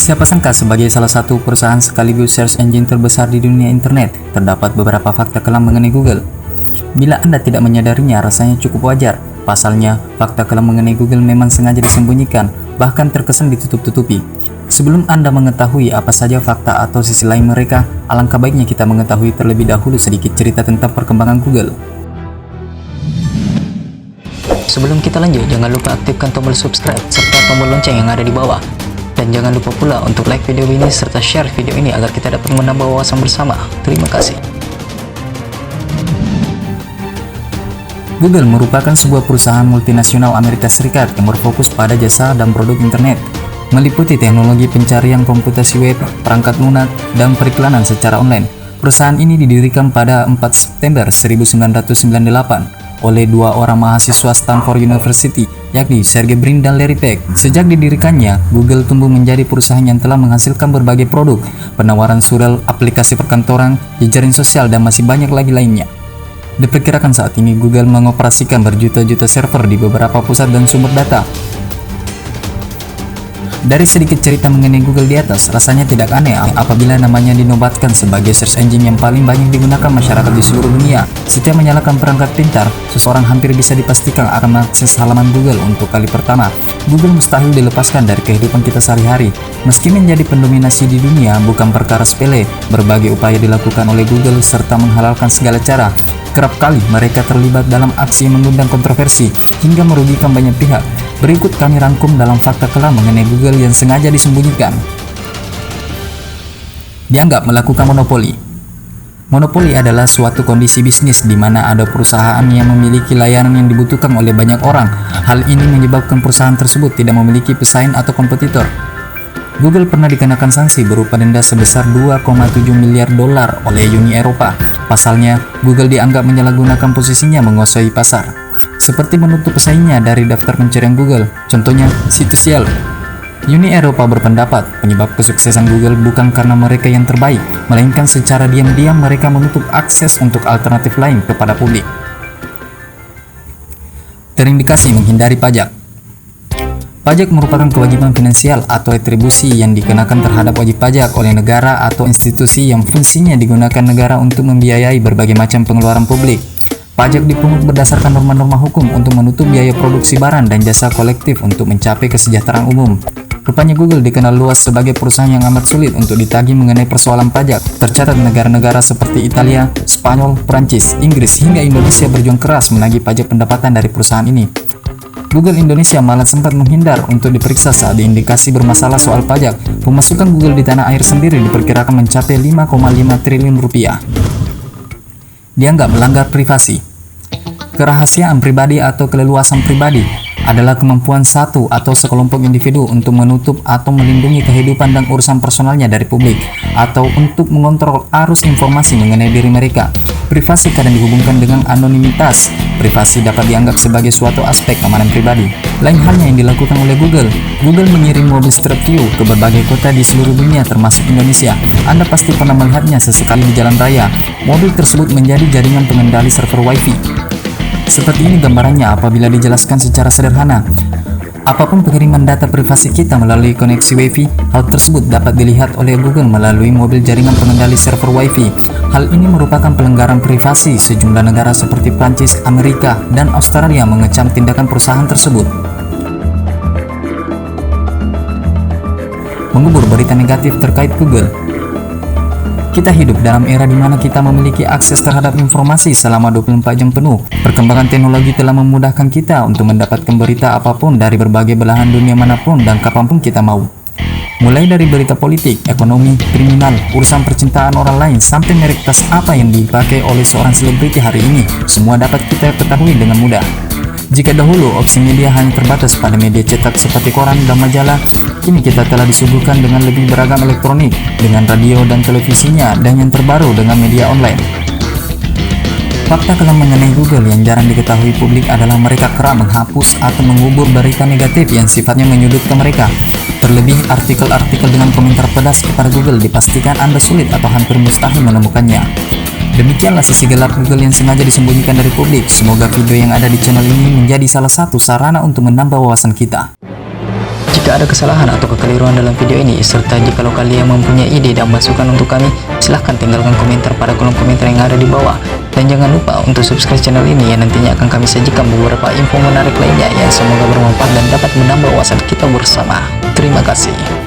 Siapa sangka sebagai salah satu perusahaan sekaligus search engine terbesar di dunia internet, terdapat beberapa fakta kelam mengenai Google. Bila Anda tidak menyadarinya, rasanya cukup wajar. Pasalnya, fakta kelam mengenai Google memang sengaja disembunyikan, bahkan terkesan ditutup-tutupi. Sebelum Anda mengetahui apa saja fakta atau sisi lain mereka, alangkah baiknya kita mengetahui terlebih dahulu sedikit cerita tentang perkembangan Google. Sebelum kita lanjut, jangan lupa aktifkan tombol subscribe serta tombol lonceng yang ada di bawah. Dan jangan lupa pula untuk like video ini serta share video ini agar kita dapat menambah wawasan bersama. Terima kasih. Google merupakan sebuah perusahaan multinasional Amerika Serikat yang berfokus pada jasa dan produk internet, meliputi teknologi pencarian komputasi web, perangkat lunak, dan periklanan secara online. Perusahaan ini didirikan pada 4 September 1998 oleh dua orang mahasiswa Stanford University, yakni Sergey Brin dan Larry Page. Sejak didirikannya, Google tumbuh menjadi perusahaan yang telah menghasilkan berbagai produk, penawaran surel, aplikasi perkantoran, jejaring sosial, dan masih banyak lagi lainnya. Diperkirakan saat ini Google mengoperasikan berjuta-juta server di beberapa pusat dan sumber data. Dari sedikit cerita mengenai Google di atas, rasanya tidak aneh apabila namanya dinobatkan sebagai search engine yang paling banyak digunakan masyarakat di seluruh dunia. Setiap menyalakan perangkat pintar, seseorang hampir bisa dipastikan akan mengakses halaman Google untuk kali pertama. Google mustahil dilepaskan dari kehidupan kita sehari-hari. Meski menjadi pendominasi di dunia bukan perkara sepele, berbagai upaya dilakukan oleh Google serta menghalalkan segala cara. Kerap kali mereka terlibat dalam aksi yang mengundang kontroversi hingga merugikan banyak pihak. Berikut kami rangkum dalam fakta kelam mengenai Google yang sengaja disembunyikan. Dianggap melakukan monopoli. Monopoli adalah suatu kondisi bisnis di mana ada perusahaan yang memiliki layanan yang dibutuhkan oleh banyak orang. Hal ini menyebabkan perusahaan tersebut tidak memiliki pesaing atau kompetitor. Google pernah dikenakan sanksi berupa denda sebesar 2,7 miliar dolar oleh Uni Eropa. Pasalnya, Google dianggap menyalahgunakan posisinya menguasai pasar, seperti menutup pesaingnya dari daftar pencarian Google, contohnya situs Yelp. Uni Eropa berpendapat penyebab kesuksesan Google bukan karena mereka yang terbaik, melainkan secara diam-diam mereka menutup akses untuk alternatif lain kepada publik. Terindikasi menghindari pajak. Pajak merupakan kewajiban finansial atau retribusi yang dikenakan terhadap wajib pajak oleh negara atau institusi yang fungsinya digunakan negara untuk membiayai berbagai macam pengeluaran publik. Pajak dipungut berdasarkan norma-norma hukum untuk menutup biaya produksi barang dan jasa kolektif untuk mencapai kesejahteraan umum. Rupanya Google dikenal luas sebagai perusahaan yang amat sulit untuk ditagih mengenai persoalan pajak. Tercatat negara-negara seperti Italia, Spanyol, Prancis, Inggris, hingga Indonesia berjuang keras menagih pajak pendapatan dari perusahaan ini. Google Indonesia malah sempat menghindar untuk diperiksa saat diindikasi bermasalah soal pajak. Pemasukan Google di tanah air sendiri diperkirakan mencapai 5,5 triliun rupiah. Dianggap melanggar privasi. Kerahasiaan pribadi atau keleluasan pribadi adalah kemampuan satu atau sekelompok individu untuk menutup atau melindungi kehidupan dan urusan personalnya dari publik, atau untuk mengontrol arus informasi mengenai diri mereka. Privasi kadang dihubungkan dengan anonimitas. Privasi dapat dianggap sebagai suatu aspek keamanan pribadi. Lain halnya yang dilakukan oleh Google. Google mengirim mobil strip view ke berbagai kota di seluruh dunia termasuk Indonesia. Anda pasti pernah melihatnya sesekali di jalan raya. Mobil tersebut menjadi jaringan pengendali server Wi-Fi. Seperti ini gambarannya apabila dijelaskan secara sederhana. Apapun pengiriman data privasi kita melalui koneksi Wi-Fi, hal tersebut dapat dilihat oleh Google melalui mobil jaringan pengendali server Wi-Fi. Hal ini merupakan pelanggaran privasi. Sejumlah negara seperti Prancis, Amerika, dan Australia mengecam tindakan perusahaan tersebut. Mengubur berita negatif terkait Google. Kita hidup dalam era di mana kita memiliki akses terhadap informasi selama 24 jam penuh. Perkembangan teknologi telah memudahkan kita untuk mendapatkan berita apapun dari berbagai belahan dunia manapun dan kapanpun kita mau. Mulai dari berita politik, ekonomi, kriminal, urusan percintaan orang lain, sampai merek tas apa yang dipakai oleh seorang selebriti hari ini, semua dapat kita ketahui dengan mudah. Jika dahulu opsi media hanya terbatas pada media cetak seperti koran dan majalah, kini kita telah disuguhkan dengan lebih beragam elektronik, dengan radio dan televisinya, dan yang terbaru dengan media online. Fakta kelam mengenai Google yang jarang diketahui publik adalah mereka kerap menghapus atau mengubur berita negatif yang sifatnya menyudutkan mereka. Terlebih artikel-artikel dengan komentar pedas kepada Google dipastikan Anda sulit atau hampir mustahil menemukannya. Demikianlah sisi gelap Google yang sengaja disembunyikan dari publik. Semoga video yang ada di channel ini menjadi salah satu sarana untuk menambah wawasan kita. Jika ada kesalahan atau kekeliruan dalam video ini, serta jikalau kalian mempunyai ide dan masukan untuk kami, silahkan tinggalkan komentar pada kolom komentar yang ada di bawah. Dan jangan lupa untuk subscribe channel ini yang nantinya akan kami sajikan beberapa info menarik lainnya yang semoga bermanfaat dan dapat menambah wawasan kita bersama. Terima kasih.